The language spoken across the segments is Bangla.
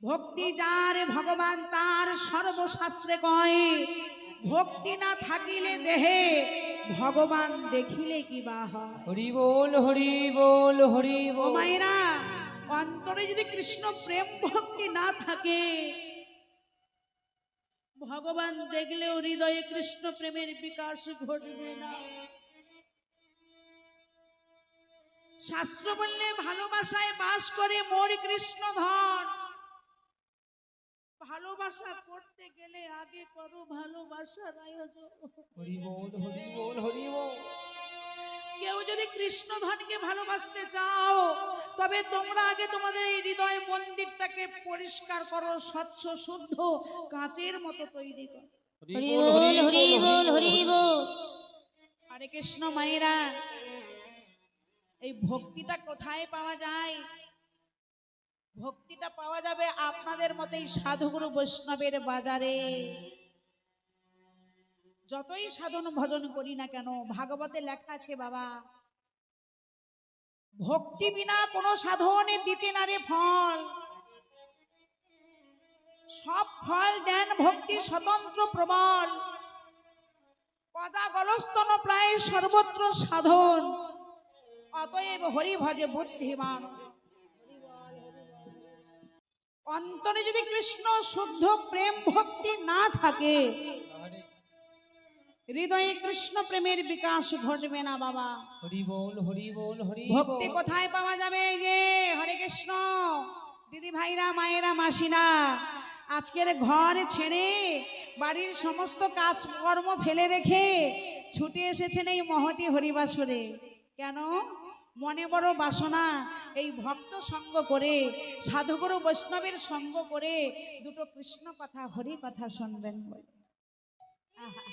ভক্তি যার ভগবান তার সর্বশাস্ত্রে কয়, ভক্তি না থাকিলে দেহে ভগবান দেখিলে কি বা হয়। হরি বল হরি বল হরি ও বল। মায়েরা, অন্তরে যদি কৃষ্ণ প্রেম ভক্তি না থাকে, ভগবান দেখলেও হৃদয়ে কৃষ্ণ প্রেমের বিকাশ ঘটবে না। শাস্ত্র বললে ভালোবাসায় বাস করে মোর কৃষ্ণ ধন। ভালোবাসা করতে গেলে আগে করো ভালোবাসার আয়োজন। হরি বল হরি বল হরি বল। কেউ যদি কৃষ্ণ ধনকে ভালোবাসতে চাও, তবে তোমরা আগে তোমাদের এই হৃদয় মন্দিরটাকে পরিষ্কার করো, স্বচ্ছ শুদ্ধ কাঁচের মতো তৈরি করো। হরি বল হরি বল হরি বল। হরে কৃষ্ণ মায়েরা, এই ভক্তিটা কোথায় পাওয়া যায়? ভক্তিটা পাওয়া যাবে আপনাদের মতোই সাধুগুরু বৈষ্ণবের বাজারে। যতই সাধন ভজন করি না কেন, ভাগবতে লেখা আছে বাবা, ভক্তি বিনা কোন সাধনে দিতে না রে ফল। সব ফল দেন ভক্তি স্বতন্ত্র প্রবল। পদা গলস্তন প্রায় সর্বত্র সাধন, অতএব হরি ভজে বুদ্ধিমান। অন্তরে যদি কৃষ্ণ শুদ্ধ প্রেম ভক্তি না থাকে, হৃদয়ে কৃষ্ণ প্রেমের বিকাশ ঘটবে না বাবা। হরি বল হরি বল হরি ভক্তি বল। কোথায় পাওয়া যাবে? এই যে হরে কৃষ্ণ দিদি ভাইরা, মায়েরা, মাসিরা, আজকের ঘর ছেড়ে বাড়ির সমস্ত কাজকর্ম ফেলে রেখে ছুটে এসেছেন এই মহতী হরিবাসরে। কেন? মনে বড় বাসনা এই ভক্ত সঙ্গ করে, সাধুগুরু বৈষ্ণবের সঙ্গ করে দুটো কৃষ্ণ কথা হরি কথা শুনবেন বলে। আহা,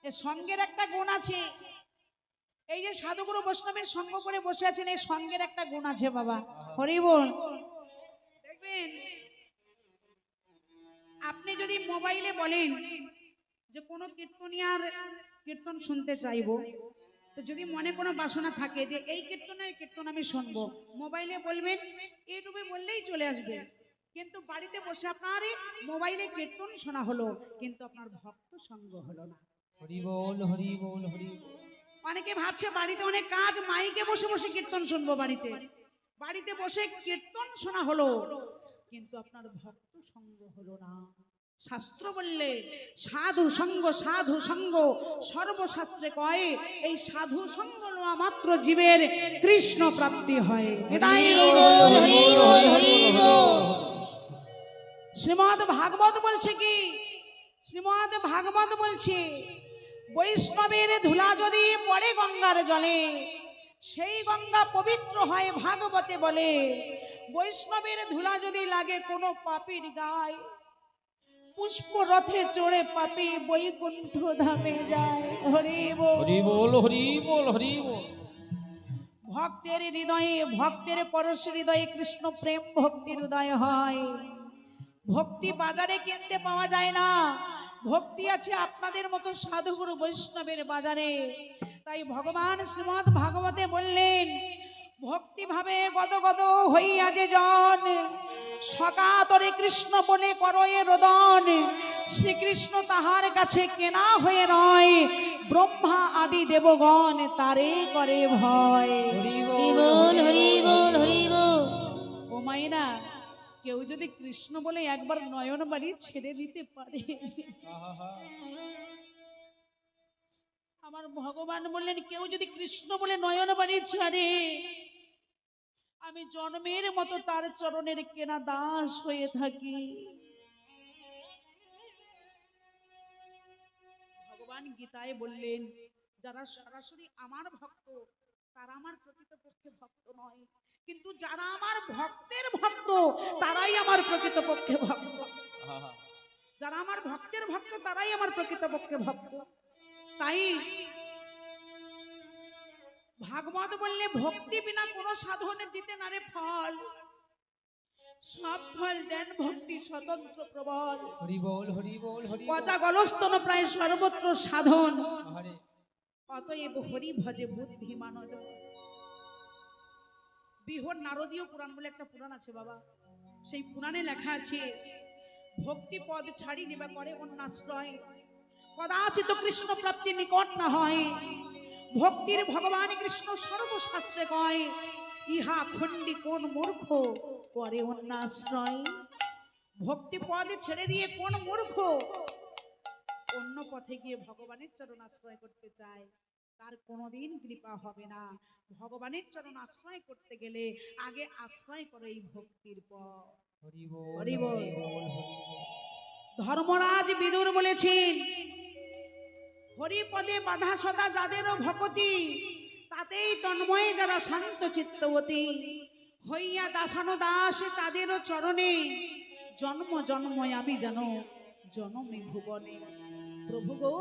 এ সঙ্গের একটা গুণ আছে। এই যে সাধুগুরু বৈষ্ণবের সঙ্গ করে বসে আছেন, এই সঙ্গের একটা গুণ আছে বাবা। হরি বল। দেখবেন, আপনি যদি মোবাইলে বলেন যে কোনো কীর্তনিয়ার কীর্তন শুনতে চাইবো, তো যদি মনে কোনো বাসনা থাকে যে এই কীর্তনের কীর্তন আমি শুনবো, মোবাইলে বলবেন, ইউটিউবে বললেই চলে আসবে। কিন্তু বাড়িতে বসে আপনার মোবাইলে কীর্তন শোনা হলো, কিন্তু আপনার ভক্ত সঙ্গ হলো না। হরি বল হরি বল হরি বল। অনেকে ভাবছে বাড়িতে অনেক কাজ, মাইকে বসে বসে কীর্তন শুনবো। বাড়িতে বসে কীর্তন শোনা হলো, কিন্তু আপনার ভক্ত সঙ্গ হলো না। শাস্ত্র বললে সাধু সঙ্গ সর্বশাস্ত্রে কয়, এই সাধু সঙ্গ লওয়া মাত্র জীবের কৃষ্ণ প্রাপ্তি হয়। শ্রীমদ্ ভাগবত বলছে কি? শ্রীমদ্ ভাগবত বলছে, বৈষ্ণবের ধুলা যদি পড়ে গঙ্গার জলে, সেই গঙ্গা পবিত্র হয় ভাগবতে বলে। বৈষ্ণবের ধুলা যদি লাগে কোনো পাপীর গায়ে, পুষ্প রথে চড়ে পাপী বৈকুণ্ঠ ধামে যায়। হরি বল হরি বল হরি বল হরি বল। ভক্তের হৃদয়ে, ভক্তের পরশ হৃদয়ে কৃষ্ণ প্রেম ভক্তি হৃদয় হয়। ভক্তি বাজারে কিনতে পাওয়া যায় না, ভক্তি আছে আপনাদের মতো সাধুগুরু বৈষ্ণবের বাজারে। তাই ভগবান শ্রীমদ্ ভাগবতে বললেন, ভক্তি ভাবে গদ গদ হইয়া যে জন, সকাতরে কৃষ্ণ বনে করয়ে রোদন। শ্রীকৃষ্ণ তাহার কাছে কেনা হয়ে নয়, ব্রহ্মা আদি দেবগণ তারে করে ভয়। হরি বল হরি বল হরি বল। ও মাইনা, কেউ যদি কৃষ্ণ বলে একবার নয়ন বাড়ি ছেড়ে দিতে পারে, আমার ভগবান বললেন, কেউ যদি কৃষ্ণ বলে নয়ন বাড়ি ছাড়ে, আমি জন্মের মতো তার চরণের কেনা দাস হয়ে থাকি। ভগবান গীতায় বললেন, যারা সরাসরি আমার ভক্ত তারা আমার প্রকৃতপক্ষে ভক্ত নয়, কিন্তু যারা আমার ভক্তের ভক্ত তারাই আমার প্রকৃতপক্ষে ভক্ত। যারা আমার ভক্তের ভক্ত তারাই আমার প্রকৃতপক্ষে ভক্ত। তাই ভাগবত বললে, ভক্তি বিনা কোন সাধনে দিতে না রে ফল। সব ফল দেন ভক্তি স্বতন্ত্র প্রবল। হরি বল হরি বল হরি বল। পচা গলস্তন প্রায় সর্বত্র সাধন, অতএব হরি ভজে বুদ্ধিমান। বৃহৎ নারদীয় পুরাণ বলে একটা পুরাণ আছে বাবা, সেই পুরাণে লেখা আছে ভক্তি পদ ছাড়ি দিবা করে অন্যাশ্রয়, কদাচিত কৃষ্ণ প্রাপ্তি নিকট না হয়। ভক্তির ভগবান কৃষ্ণ সর্বশাস্ত্রে কয়, ইহা খণ্ডি কোন মূর্খ করে অন্যাশ্রয়। ভক্তি পদে ছেড়ে দিয়ে কোন মূর্খ অন্য পথে গিয়ে ভগবানের চরণ আশ্রয় করতে চায়, তার কোনোদিন কৃপা হবে না। ভগবানের চরণ আশ্রয় করতে গেলে আগে আশ্রয় করো এই ভক্তির পথ। হরি বল হরি বল। হরি বল হরি বল। ধর্মরাজ বিদুর বলেছেন, হরিপদে বাধা সদা যাদেরও ভকতি, তাতেই তন্ময়ে যারা শান্ত চিত্তবতী, হইয়া দাসানো দাস তাদেরও চরণে, জন্ম জন্ম আমি যেন জনমে ভুবনে। প্রভু গো,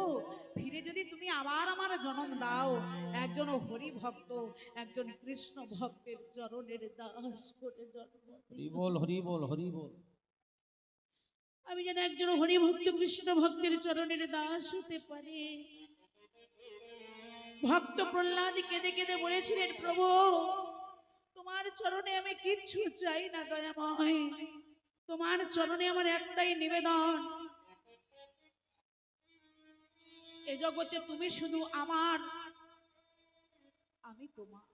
ফিরে যদি তুমি আবার আমার জন্ম দাও, একজন হরি ভক্ত, একজন কৃষ্ণ ভক্তের চরণের দাস করে জন্ম দিও। হরি বল হরি বল হরি বল। আমি যেন একজন হরিভক্ত কৃষ্ণ ভক্তের চরণের দাস হতে পারি। ভক্ত প্রহ্লাদ কেঁদে কেঁদে বলেছিলেন, প্রভু তোমার চরণে আমি কিচ্ছু চাই না দয়াময়, তোমার চরণে আমার একটাই নিবেদন, এ জগতে তুমি শুধু আমার, আমি তোমার,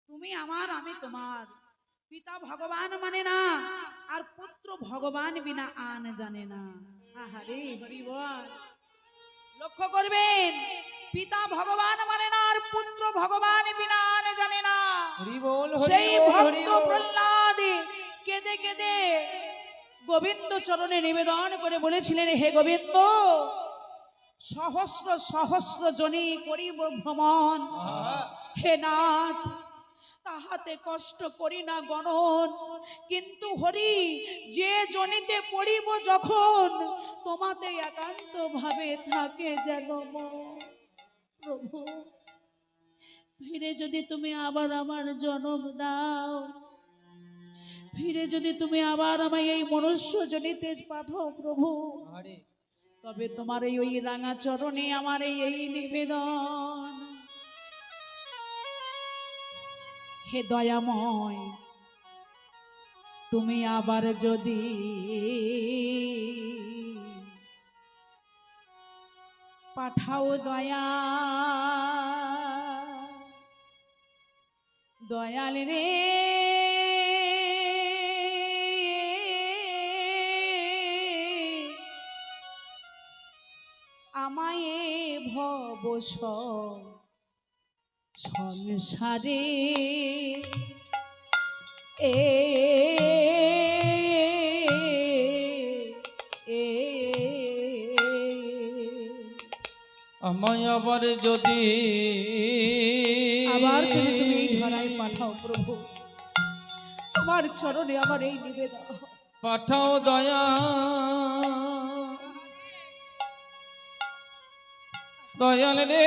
তুমি আমার আমি তোমার। পিতা ভগবান মানে না, আর পুত্র ভগবান বিনা আন জানে না। আহারে হরি বল। লক্ষ্য করবেন, পিতা ভগবান মানে না, আর পুত্র ভগবান বিনা আন জানে না। হরি বল হরি সেই বল হরি ভক্ত বল। প্রহ্লাদ কেঁদে কেঁদে গোবিন্দ চরণে নিবেদন করে বলেছিলেন, হে গোবিন্দ, সহস্র সহস্র জনি করিব ভ্রমণ, হে নাথ তাহাতে কষ্ট করি না গণন, কিন্তু হরি যে জনিতে পড়িব যখন, তোমাতে একান্ত ভাবে থাকে যেন মন। প্রভু ফিরে যদি তুমি আবার আমার জন্ম দাও, ফিরে যদি তুমি আবার আমায় এই মনুষ্য জনিতে পাঠাও প্রভু, আরে তবে তোমার এই ওই রাঙা চরণে আমার এই নিবেদন। হে দয়াময়, তুমি আবার যদি পাঠাও দয়া, দয়াল রে আমায় ভব সংসারে আমায় আবার যদি তুমি এই ধরায় পাঠাও প্রভু, আমার চরণে আমার এই নিবেদন। পাঠাও দয়া, দয়াল রে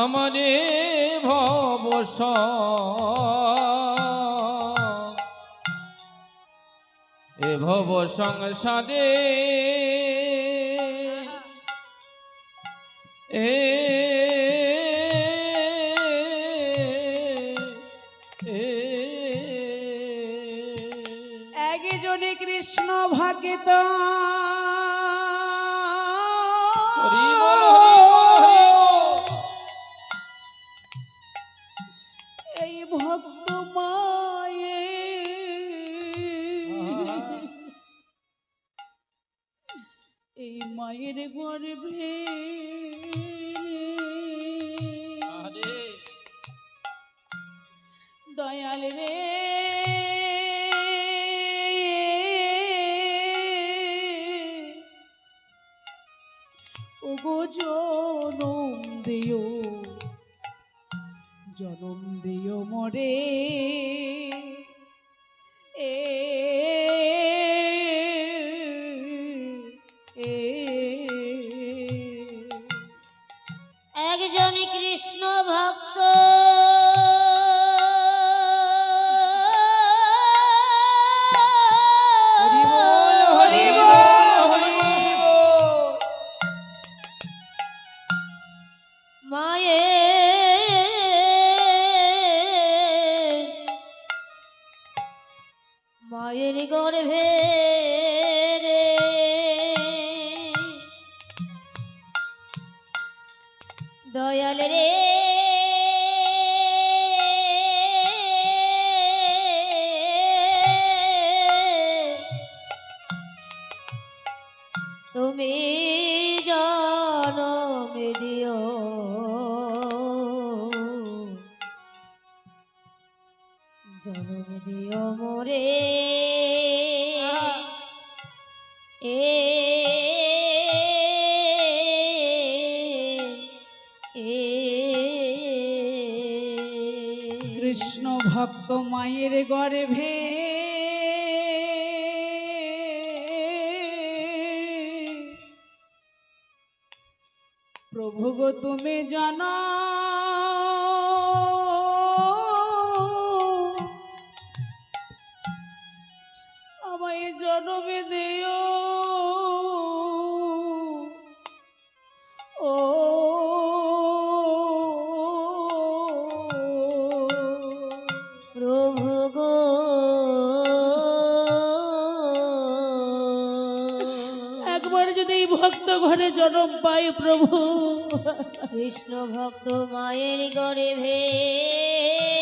আমারে ভবস এ ভব সংসারে একজনে কৃষ্ণ ভক্ত, হরি বল হরি বল হরি বল। এই ভক্ত মায়ে এই মায়ের গর্ভে আরে দয়াল রে ওগো জনম দিও, জনম দিও মরে একজনই কৃষ্ণ ভক্ত গর্ভে রে দয়াল রে তুমি জনম দিও জনম দিও মোরে এ কৃষ্ণ ভক্ত মায়ের গর্ভে প্রভু গো তুমি জানা আমায় জনমে দিও ও প্রভু গো একবার যদি এই ভক্ত ঘরে জন্ম পাই প্রভু কৃষ্ণ ভক্ত মায়ের গর্ভে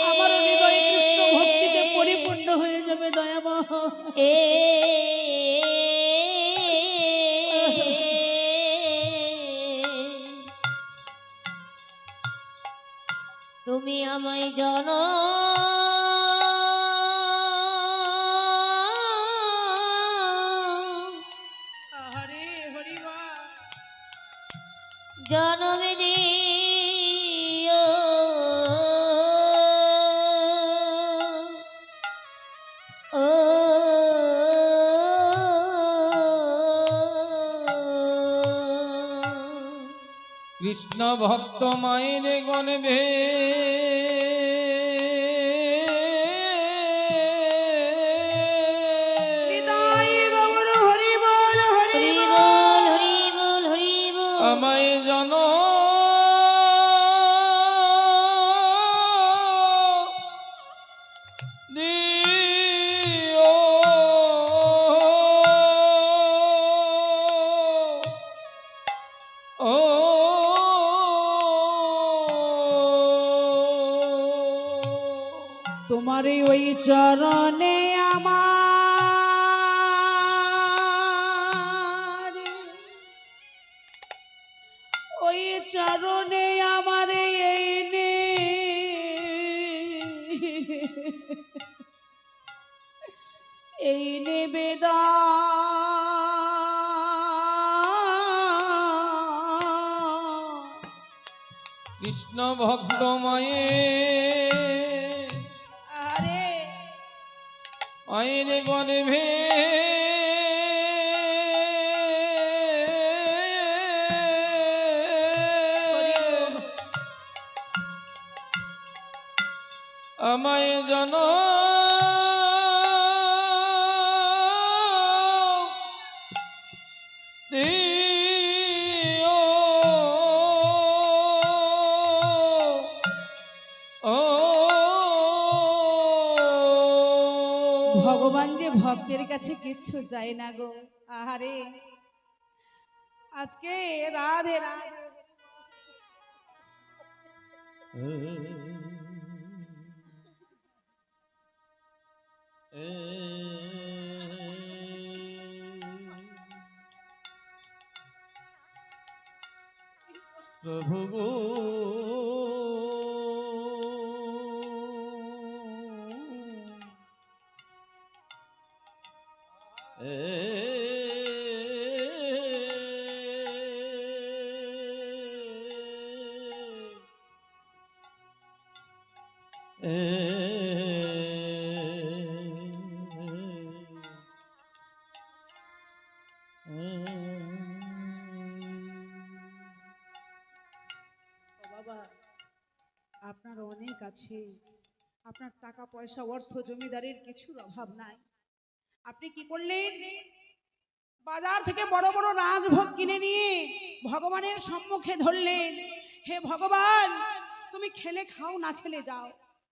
আমার হৃদয় কৃষ্ণ ভক্তিতে পরিপূর্ণ হয়ে যাবে দয়াময় এ তুমি আমায় হরে হরিবা জনম দিও ও কৃষ্ণ ভক্ত মায়ের গণভে হৃদয় গৌর হরি বল হরি হরি বল হরি বল হরি বল আমায় জন দিও ও তোমার ওই চরণে আমার ওই চরণে আমার এই নে এই নিবেদন কৃষ্ণ ভক্ত মায়ে আরে মায়ের গণভে আমায় জন দিও ও ভগবান যে ভক্তের কাছে কিচ্ছু চায় না গো আহারে আজকে রাধে রাধে প্রভু গো বাবা আপনার অনেক আছে আপনার টাকা পয়সা অর্থ জমিদারের কিছুর অভাব নাই আপনি কি করলেন বাজার থেকে বড় বড় রাজভোগ কিনে নিয়ে ভগবানের সম্মুখে ধরলেন হে ভগবান তুমি খেলে খাও না খেলে যাও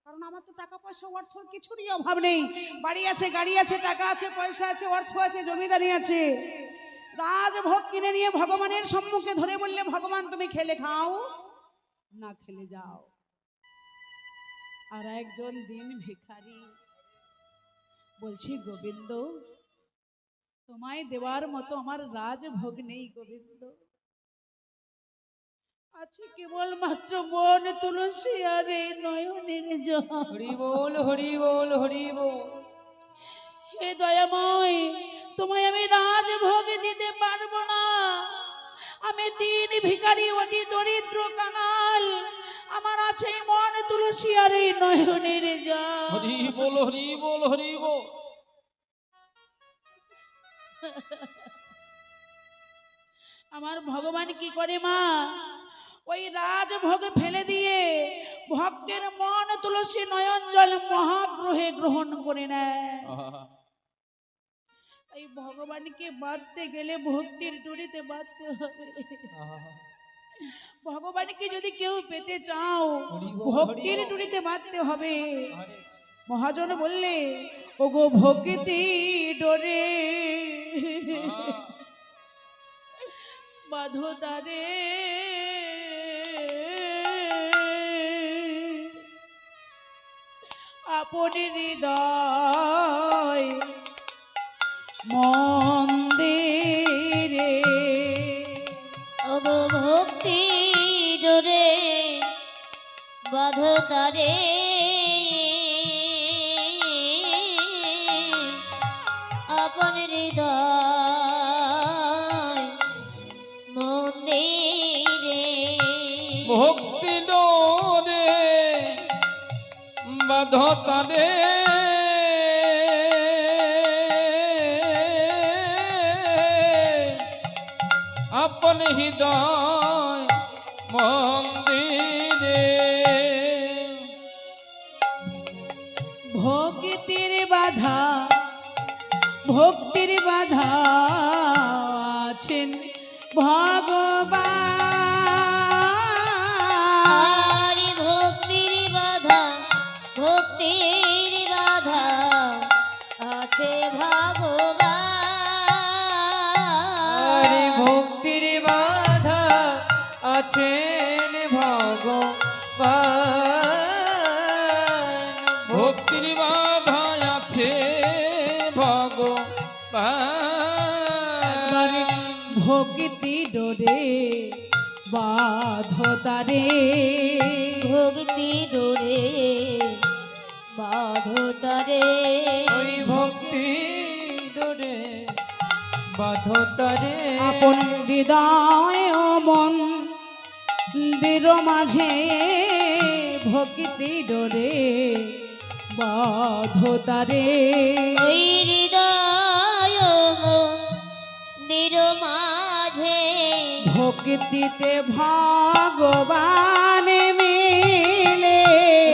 কারণ আমার তো টাকা পয়সা অর্থর কিছুরই অভাব নেই। বাড়ি আছে, গাড়ি আছে, টাকা আছে, পয়সা আছে, অর্থ আছে, জমিদারি আছে। রাজভোগ কিনে নিয়ে ভগবানের সম্মুখে ধরে বললে, ভগবান তুমি খেলে খাও, না খেলে যাও। আর একজন দিন ভিখারি বলছি, গোবিন্দ তোমায় দেওয়ার মতো আমার রাজভোগ নেই গোবিন্দ, আছে কেবল মাত্র মন তুলসী আর এই নয়নের জল। হরি বল হরি বল হরি বল। হে দয়াময়, তোমায় আমি রাজভোগ দিতে পারবো না। আমি দিন ভিখারি, অতি দরিদ্র কাঙাল, আমার আছে এই মন তুলসী আর এই নয়নের জল। হরি বল হরি বল হরি বল। আমার ভগবান কি করে মা, ওই রাজভোগ ফেলে দিয়ে ভক্তের মন তুলসী নয়ন জল মহাগ্রহে গ্রহণ করে নেয়। এই ভগবানকে বাঁধতে গেলে ভক্তির ডুরিতে বাঁধতে হবে। ভগবানকে যদি কেউ পেতে চাও, ভক্তির ডুরিতে বাঁধতে হবে। মহাজন বললে, ওগো ভক্তি ডোরে বাঁধো তারে, আপন হৃদয় মন্দিরে। ওগো ভক্তি ডোরে বাঁধো তারে, আপন হৃদয় মন্দিরে। ভক্তি ডোরে বাঁধো তারে, আপন হৃদয় মন্দিরে। ভক্তির বাধা, ভক্তির বাধা আছেন ভগবান। হরি ভক্তির বাধা, ভক্তির বাধা আছে ভগবান। হরি ভক্তির বাধা আছেন ভগবান। ভক্তির বাধা আছে ভগবান। ভক্তি ডোরে বাঁধো তারে, ভক্তি ডোরে বাঁধো তারে, ওই ভক্তি ডোরে বাঁধো তারে, আপন হৃদয় ও মন দির মাঝে। ভক্তি ডোরে বাঁধো তারে, ওই হৃদয় মন্দির মাঝে। ভক্তিতে ভগবান মিলে,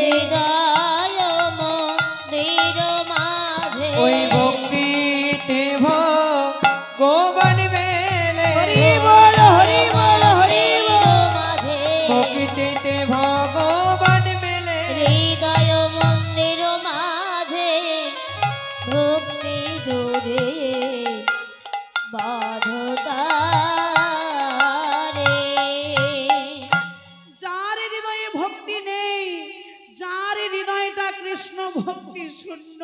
হৃদয় মন্দির মাঝে। ওই ভক্তিতে ভগবান মেলে, হরি বল হরি বল হরি বল। মাঝে ভক্তিতে ভগবান মেলে, হৃদয় মন্দির মাঝে। ভক্তি ডোরে বাঁধো তারে। যার হৃদয়ে ভক্তি নেই, যার হৃদয়টা কৃষ্ণ ভক্তি শূন্য,